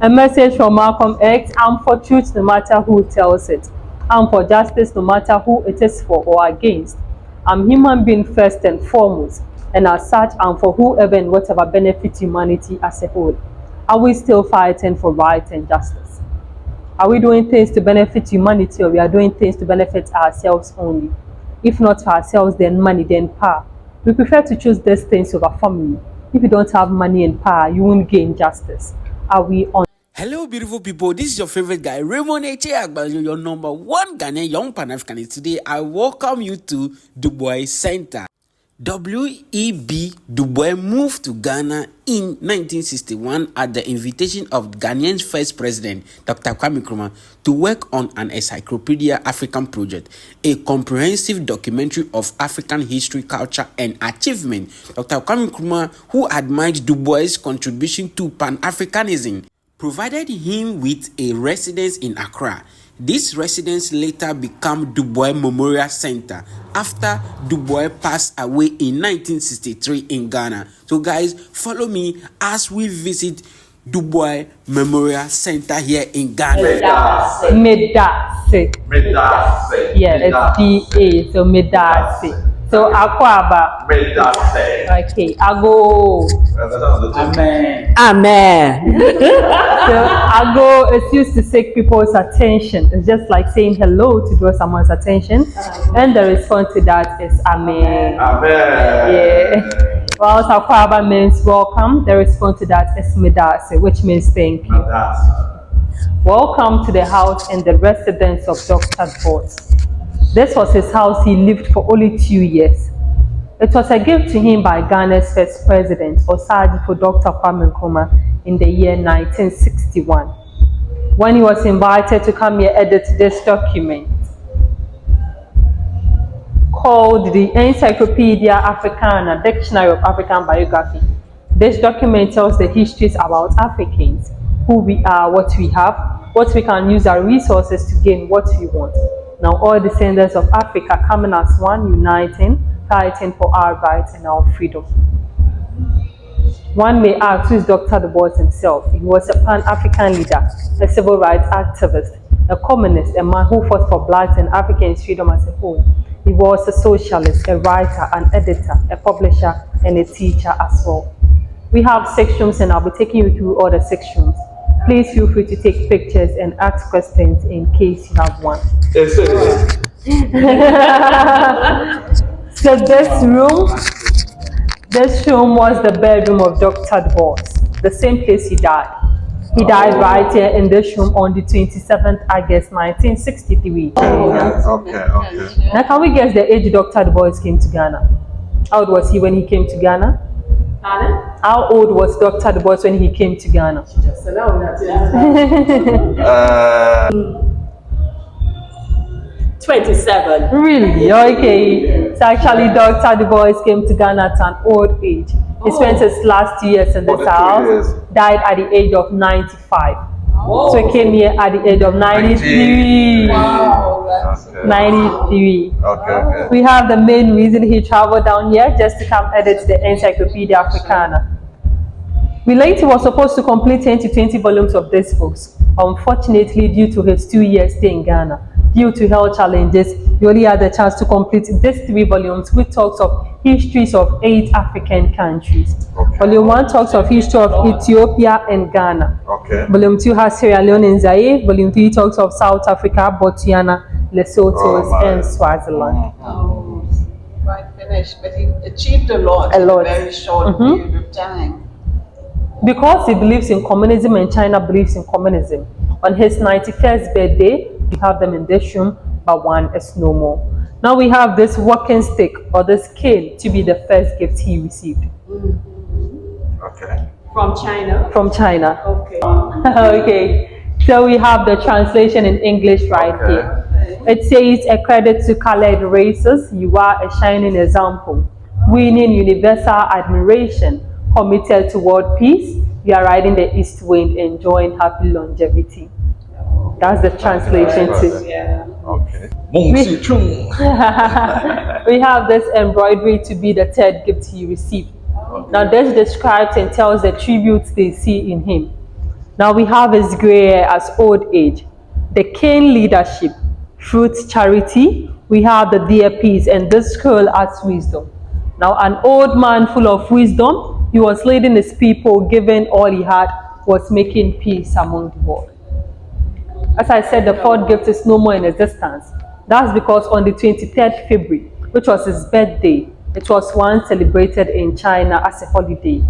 A message from Malcolm X: I'm for truth no matter who tells it. I'm for justice no matter who it is for or against. I'm human being first and foremost, and as such, I'm for whoever and whatever benefits humanity as a whole. Are we still fighting for right and justice? Are we doing things to benefit humanity, or we are doing things to benefit ourselves only? If not for ourselves, then money, then power. We prefer to choose these things over family. If you don't have money and power, you won't gain justice. Are we on? Hello, beautiful people. This is your favorite guy, Raymond H. Agbajo, your number one Ghanaian young Pan-Africanist. Today, I welcome you to Du Bois Centre. W.E.B. Du Bois moved to Ghana in 1961 at the invitation of Ghanaian's first president, Dr. Kwame Nkrumah, to work on an Encyclopedia African project, a comprehensive documentary of African history, culture, and achievement. Dr. Kwame Nkrumah, who admired Du Bois' contribution to Pan-Africanism, provided him with a residence in Accra. This residence later became Du Bois Memorial Centre after Du Bois passed away in 1963 in Ghana. So guys, follow me as we visit Du Bois Memorial Centre here in Ghana. Medase. Yeah, it's D-A, so Medase. So Akwaba. Okay, Ago. Amen. So Ago is used to seek people's attention. It's just like saying hello to draw someone's attention, and the response to that is Amen. Yeah. Whilst Akwaba means welcome, the response to that is Medase, which means thank you. Welcome to the house and the residence of Dr. Bois. This was his house he lived for only 2 years. It was a gift to him by Ghana's first president, Osagyefo Dr. Kwame Nkrumah, in the year 1961. When he was invited to come here edit this document called the Encyclopedia Africana, Dictionary of African Biography. This document tells the histories about Africans, who we are, what we have, what we can use our resources to gain what we want. Now all descendants of Africa coming as one, uniting, fighting for our rights and our freedom. One may ask, who is Dr. Du Bois himself? He was a Pan-African leader, a civil rights activist, a communist, a man who fought for blacks and Africans' freedom as a whole. He was a socialist, a writer, an editor, a publisher, and a teacher as well. We have 6 rooms and I'll be taking you through all the 6 rooms. Please feel free to take pictures and ask questions in case you have one. So this room was the bedroom of Dr. Du Bois, the same place he died. He died right here in this room on the 27th August 1963. Okay. Now can we guess the age Dr. Du Bois came to Ghana? How old was he when he came to Ghana? How old was Dr. Du Bois when he came to Ghana? 27. Really? Okay. So actually Dr. Du Bois came to Ghana at an old age. He spent his last 2 years in this house, died at the age of 95. So he came here at the age of 93. Wow. 93. Okay. We have the main reason he traveled down here, just to come edit the Encyclopedia Africana. We later was supposed to complete 10 to 20 volumes of these books. Unfortunately, due to his 2 years stay in Ghana, due to health challenges, he only had the chance to complete these 3 volumes, which talks of histories of 8 African countries. Okay. Volume 1 talks of history of Ethiopia and Ghana. Okay. Volume 2 has Sierra Leone and Zaire. Volume 3 talks of South Africa, Botswana, Lesotho, and Swaziland. Oh, quite finished, but he achieved a lot. In a very short period of time. Because he believes in communism and China believes in communism. On his 91st birthday, we have them in this room, but one is no more. Now we have this walking stick or this cane to be the first gift he received. Okay. From China? From China. Okay. Okay. So we have the translation in English right here. It says, a credit to colored races, you are a shining example, winning universal admiration, committed to world peace, you are riding the east wind, enjoying happy longevity. That's the translation too. Yeah. Okay. We have this embroidery to be the 3rd gift he received. Now this describes and tells the tributes they see in him. Now we have his grey hair as old age. The cane leadership, fruits charity. We have the dear peace, and this scroll as wisdom. Now an old man full of wisdom, he was leading his people, giving all he had, was making peace among the world. As I said, the fourth gift is no more in existence. That's because on the 23rd February, which was his birthday, it was once celebrated in China as a holiday.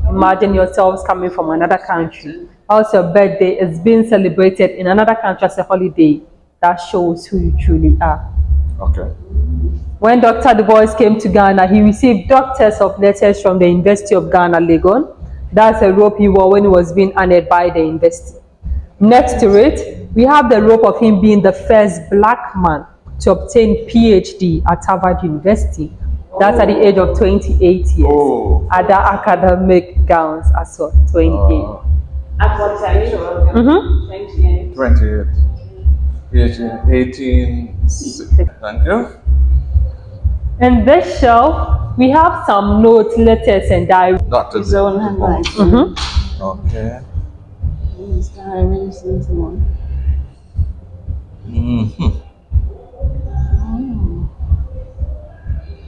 Imagine yourselves coming from another country. How's your birthday is being celebrated in another country as a holiday? That shows who you truly are. Okay. When Dr. Du Bois came to Ghana, he received doctors of letters from the University of Ghana, Legon. That's a robe he wore when he was being honored by the university. Next to it, we have the robe of him being the first black man to obtain PhD at Harvard University. That's at the age of 28 years. Other academic gowns as well, 28. At what age? 28. 28. PhD 18. Thank you. In this shelf, we have some notes, letters, and diaries. Dr. His own handwriting. Okay. His diaries and so on.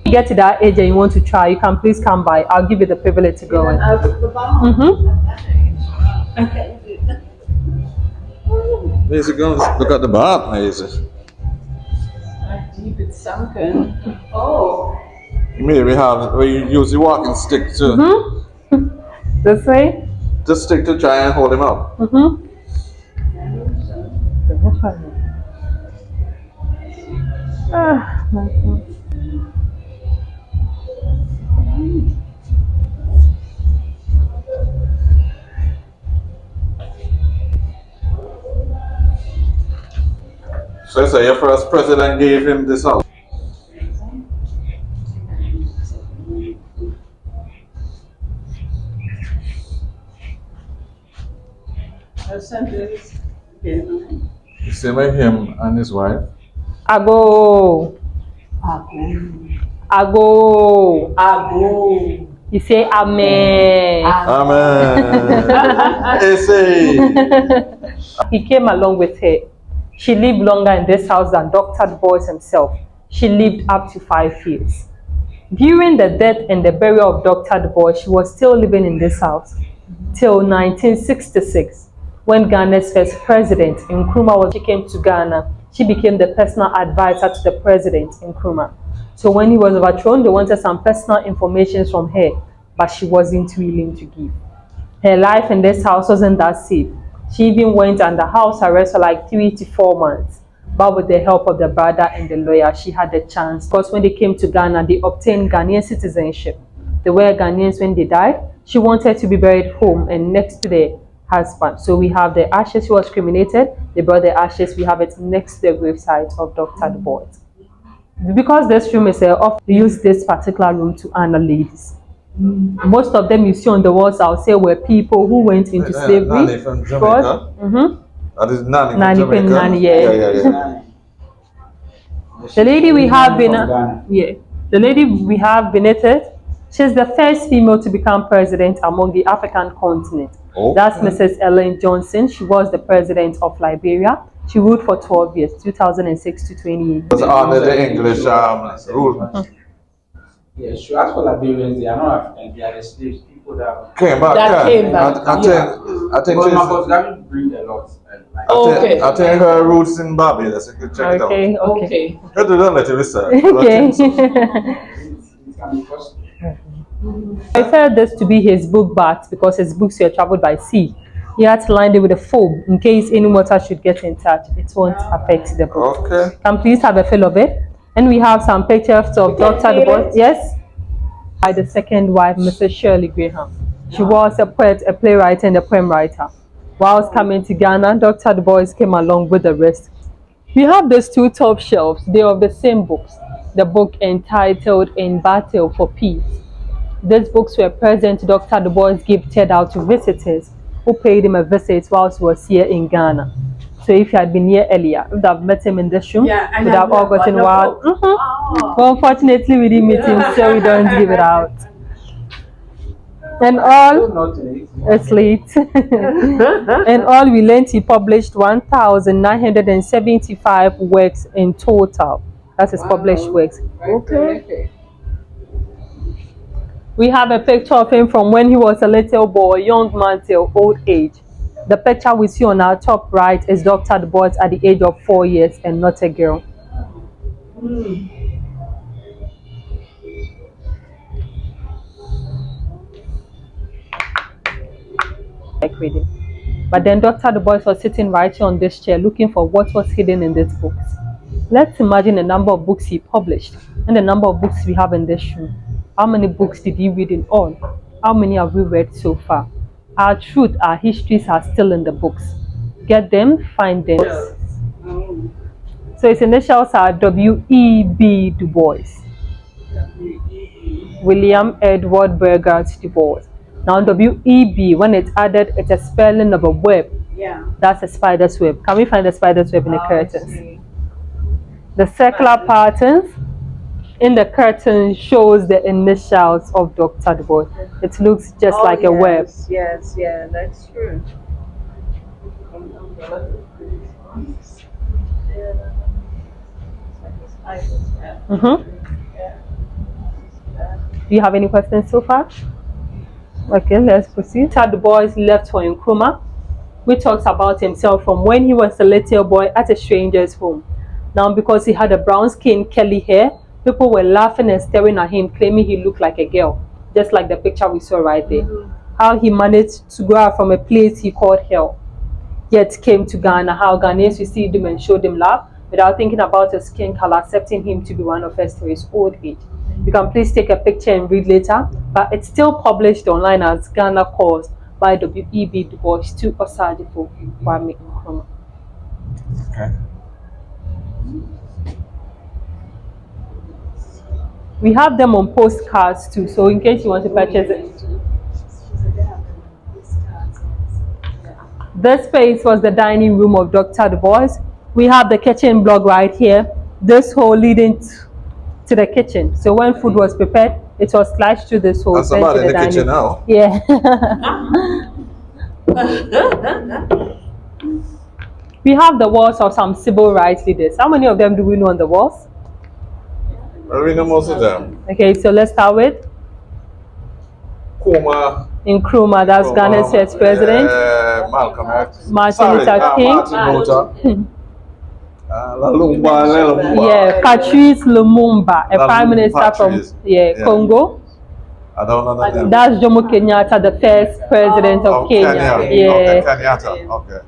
You get to that age and you want to try, you can please come by. I'll give you the privilege to go in. Okay. Where's it going? Look at the bottom, Hazel. Deep it's sunken. Oh. You mean where you use your walking stick to This way? just stick to try and hold him up. So say your first president gave him this house. You see with him and his wife. Ago. You say amen. Amen. He came along with her. She lived longer in this house than Dr. Du Bois himself. She lived up to 5 years. During the death and the burial of Dr. Du Bois, she was still living in this house till 1966, when Ghana's first president, Nkrumah, she came to Ghana. She became the personal advisor to the president, Nkrumah. So when he was overthrown, they wanted some personal information from her, but she wasn't willing to give. Her life in this house wasn't that safe. She even went under house arrest for like 3 to 4 months. But with the help of the brother and the lawyer, she had the chance. Because when they came to Ghana, they obtained Ghanaian citizenship. They were Ghanaians when they died. She wanted to be buried home and next to the husband. So we have the ashes. She was cremated. They brought the ashes. We have it next to the gravesite of Dr. Du Bois. Because this room is off, we use this particular room to honor ladies. Most of them you see on the walls, I'll say, were people who went into slavery. Nanny from Jamaica. That is Nanny from Nanny Jamaica. Nanny, yeah. The lady we have the lady we have Benitez, she's the first female to become president among the African continent. That's Mrs. Ellen Johnson. She was the president of Liberia. She ruled for 12 years, 2006 to 2018. It was under the English rule. Yeah, she asked for Liberians. They are not African. They are the slaves. People that came back. I think she's going to bring a lot. I think her roots in Barbados. You could check it out. Okay. You don't let it research. I felt this to be his book bath because his books were traveled by sea. He had to line it with a foam in case any water should get in touch. It won't affect the book. Okay. Can please have a feel of it? And we have some pictures of Dr. Du Bois. Yes. By the second wife, Mrs. Shirley Graham. She was a poet, a playwright, and a poem writer. Whilst coming to Ghana, Dr. Du Bois came along with the rest. We have these 2 top shelves. They are of the same books. The book entitled In Battle for Peace. These books were present Dr. Du Bois gifted out to visitors who paid him a visit whilst he was here in Ghana. So if you had been here earlier, you would have met him in this room. Yeah, would have all gotten wild. But unfortunately, we didn't meet him, so we don't give it out. And Still all, not late. it's late. And all we learned, he published 1,975 works in total. That's his published works. Okay. We have a picture of him from when he was a little boy, young man till old age. The picture we see on our top right is Dr. Du Bois at the age of 4 years and not a girl. Like reading. But then Dr. Du Bois was sitting right here on this chair looking for what was hidden in these books. Let's imagine the number of books he published and the number of books we have in this room. How many books did he read in all? How many have we read so far? Our truth, our histories are still in the books. Get them, find them. So his initials are W.E.B. Du Bois. William Edward Burgert Du Bois. Now W.E.B, when it's added, it's a spelling of a web. Yeah. That's a spider's web. Can we find the spider's web in the curtains? The circular patterns in the curtain shows the initials of Dr. Du Bois. It looks just like a web. Yes, yeah, that's true. Do you have any questions so far? Okay, let's proceed. Dr. Du Bois left for Nkrumah, which talks about himself from when he was a little boy at a stranger's home. Now, because he had a brown skin, curly hair, people were laughing and staring at him, claiming he looked like a girl, just like the picture we saw right there. How he managed to go out from a place he called hell, yet came to Ghana, how Ghanaians received him and showed him love without thinking about his skin color, accepting him to be one of us to his old age. You can please take a picture and read later, but it's still published online as Ghana Calls by W.E.B. Du Bois to Osadifo Kwame Nkrumah. Okay. We have them on postcards too, so in case you want to purchase it. This space was the dining room of Dr. Du Bois. We have the kitchen block right here. This hole leading to the kitchen. So when food was prepared, it was sliced through this hole. That's about in the kitchen now. Yeah. We have the walls of some civil rights leaders. How many of them do we know on the walls? We know most of them. Okay, so let's start with Nkrumah, that's Ghana's first president. Malcolm X. Martin Luther King. Martin Luther. Yeah, Patrice Lumumba, a prime minister from Congo. I don't know that name. That's Jomo Kenyatta, the first president of Kenya. Yeah. Okay, Kenyatta. Okay.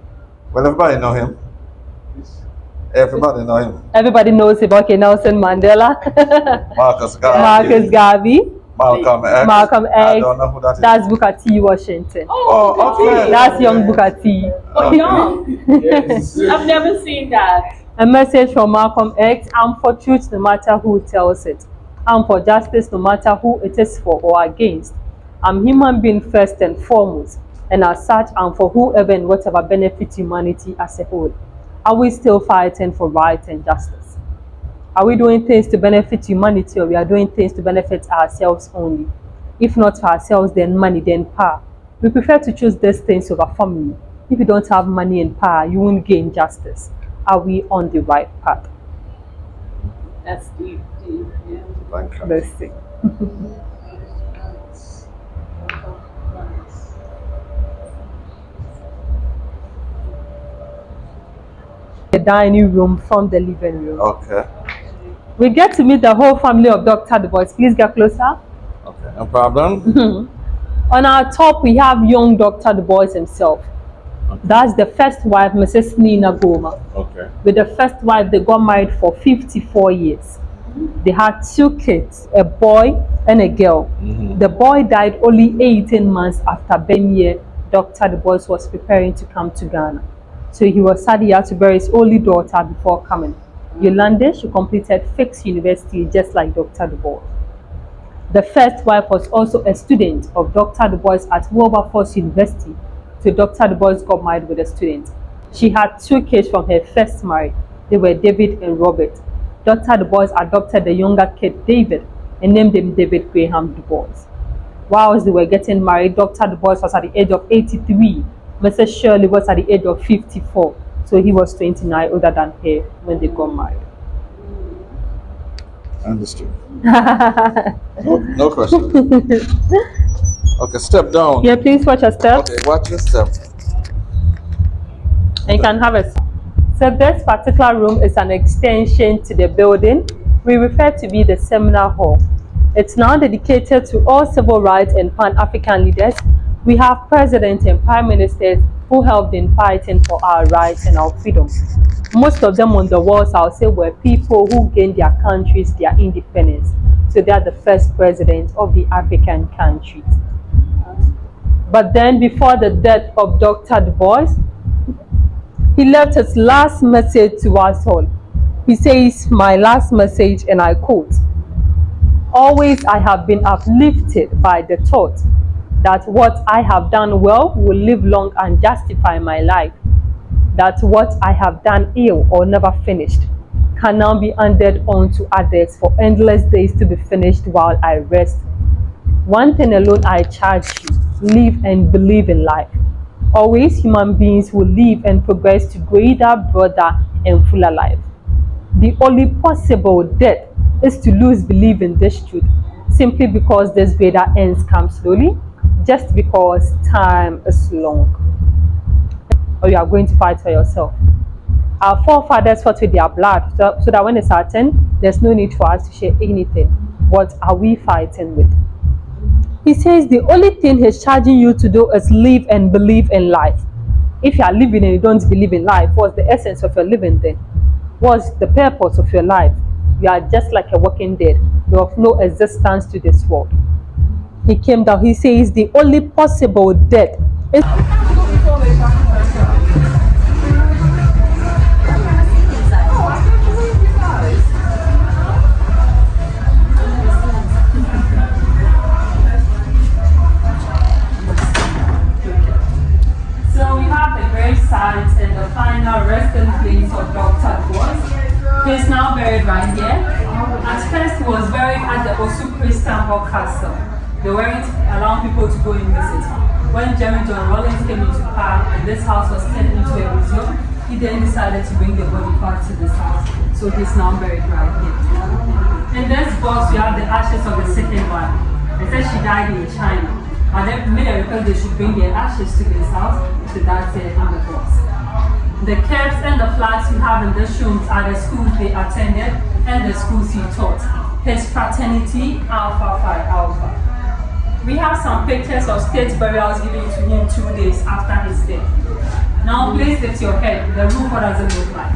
Well, everybody know him. Everybody know him. Everybody knows him. Okay, Nelson Mandela. Marcus Garvey. Marcus Garvey. Malcolm X. Malcolm X. I don't know who that is. That's Booker T. Washington. Oh, okay. That's young Booker T. Oh, young. Yes. I've never seen that. A message from Malcolm X: I'm for truth no matter who tells it. I'm for justice no matter who it is for or against. I'm human being first and foremost, and as such, I'm for whoever and whatever benefits humanity as a whole. Are we still fighting for right and justice? Are we doing things to benefit humanity, or we are doing things to benefit ourselves only? If not for ourselves, then money, then power. We prefer to choose these things over family. If you don't have money and power, you won't gain justice. Are we on the right path? That's deep, yeah. Thank you. Let's see. The dining room from the living room. Okay. We get to meet the whole family of Dr. Du Bois. Please get closer. Okay, no problem. On our top, we have young Dr. Du Bois himself. Okay. That's the first wife, Mrs. Nina Goma. Okay. With the first wife, they got married for 54 years. They had 2 kids, a boy and a girl. The boy died only 18 months after Benye, Dr. Du Bois was preparing to come to Ghana. So he was sad he had to bury his only daughter before coming. Yolande, she completed Fix University just like Dr. Du Bois. The first wife was also a student of Dr. Du Bois at Wilberforce University. So Dr. Du Bois got married with a student. She had 2 kids from her first marriage. They were David and Robert. Dr. Du Bois adopted the younger kid, David, and named him David Graham Du Bois. whilst they were getting married, Dr. Du Bois was at the age of 83. Mrs. Shirley was at the age of 54. So he was 29 older than her when they got married. Understood. No question. Okay, step down. Yeah, please watch your step. Okay, watch your step. And you can have a. So this particular room is an extension to the building we refer to be the Seminar Hall. It's now dedicated to all civil rights and Pan-African leaders. We have presidents and prime ministers who helped in fighting for our rights and our freedom. Most of them on the walls, I'll say, were people who gained their countries their independence. So they are the first presidents of the African countries. But then before the death of Dr. Du Bois, he left his last message to us all. He says, my last message, and I quote, "Always I have been uplifted by the thought that what I have done well will live long and justify my life. That what I have done ill or never finished can now be handed on to others for endless days to be finished while I rest. One thing alone I charge you, live and believe in life. Always human beings will live and progress to greater, broader, and fuller life. The only possible death is to lose belief in this truth, simply because this greater ends come slowly, just because time is long. Or you are going to fight for yourself. Our forefathers fought with their blood, so that when it's our turn, there's no need for us to share anything. What are we fighting with?" He says the only thing he's charging you to do is live and believe in life. If you are living and you don't believe in life, what's the essence of your living then? What's the purpose of your life? You are just like a walking dead. You have no existence to this world. He came down, he says the only possible death is... and the final resting place of Dr. Du Bois. He is now buried right here. At first, he was buried at the Osu Christian Castle. They weren't allowing people to go and visit. When Jerry John Rawlings came into power and this house was turned into a museum, he then decided to bring the body back to this house. So he's now buried right here. In this box, we have the ashes of the second wife. They said she died in China. And they made a request they should bring their ashes to this house, so that's it in the box. The caps and the flags you have in this room are the schools they attended and the schools he taught. His fraternity, Alpha Phi Alpha. We have some pictures of state burials given to him 2 days after his death. Now please lift your head. The room, what does it look like?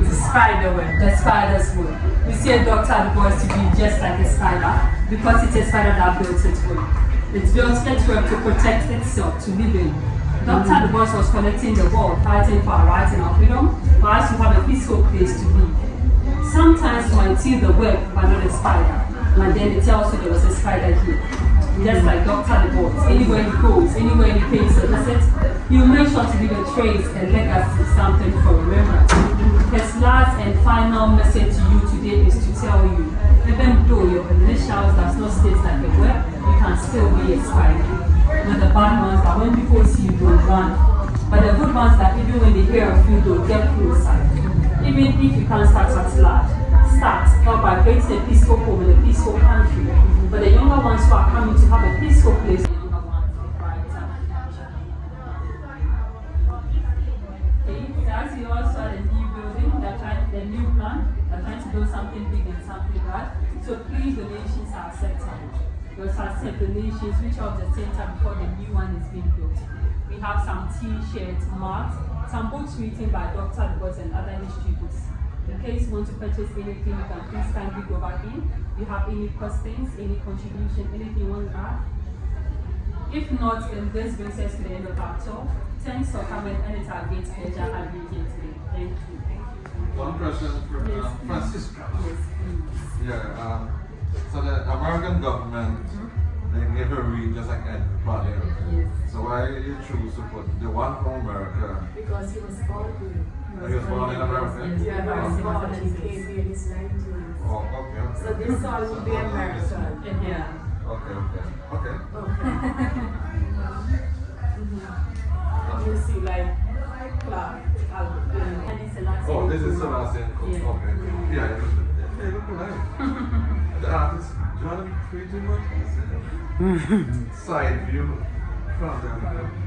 It's a spider web, the spider's web. We see a Dr. Du Bois to be just like a spider because it's a spider that built its web. It built its web to protect itself, to live in. Dr. Du Bois was connecting the world, fighting for our rights and our freedom, for us to have a peaceful place to be. Sometimes you might see the web, but not a spider. And then it tells you there was a spider here. Just like Dr. Du Bois, anywhere he goes, anywhere he pays a visit, he'll make sure to leave a trace, a legacy, something for remembrance. His last and final message to you today is to tell you, even though your initials does not state like a web, you can still be a spider. Not the bad ones that when people see you don't run, but the good ones that even when they hear of you don't get closer. Even if you can't start at large, start by creating a peaceful home in a peaceful country. But the younger ones who are coming to have a peaceful place, the younger ones are brighter. Okay, as you also are the new building, the new plan, they're trying to build something big and something bad. So please, donations are acceptable. Those are sent donations, reach out the center before the new one is being built. We have some t-shirts, marks, some books written by Dr. Du Bois and other history books. In case you want to purchase anything, you can please kindly go back in. You have any questions, any contribution, anything you want to add? If not, then this brings us to the end of our talk. Thanks for coming, and it's our great pleasure having you here today. Thank you. One question for Francesca. Yes, please. Yeah, so the American government, they gave a read just like everybody else. Yes. So why did you choose to put the one from America? Because he was born here. He was born in America? Yeah, he was born and came here in his 19s. Oh, okay. So this song will be American. Yeah. Okay. Okay. You see, like, Clark, Oh, this is Sebastian. Okay. Yeah, I understand. They look alike. The artist, Jordan, pretty much. Side view from them.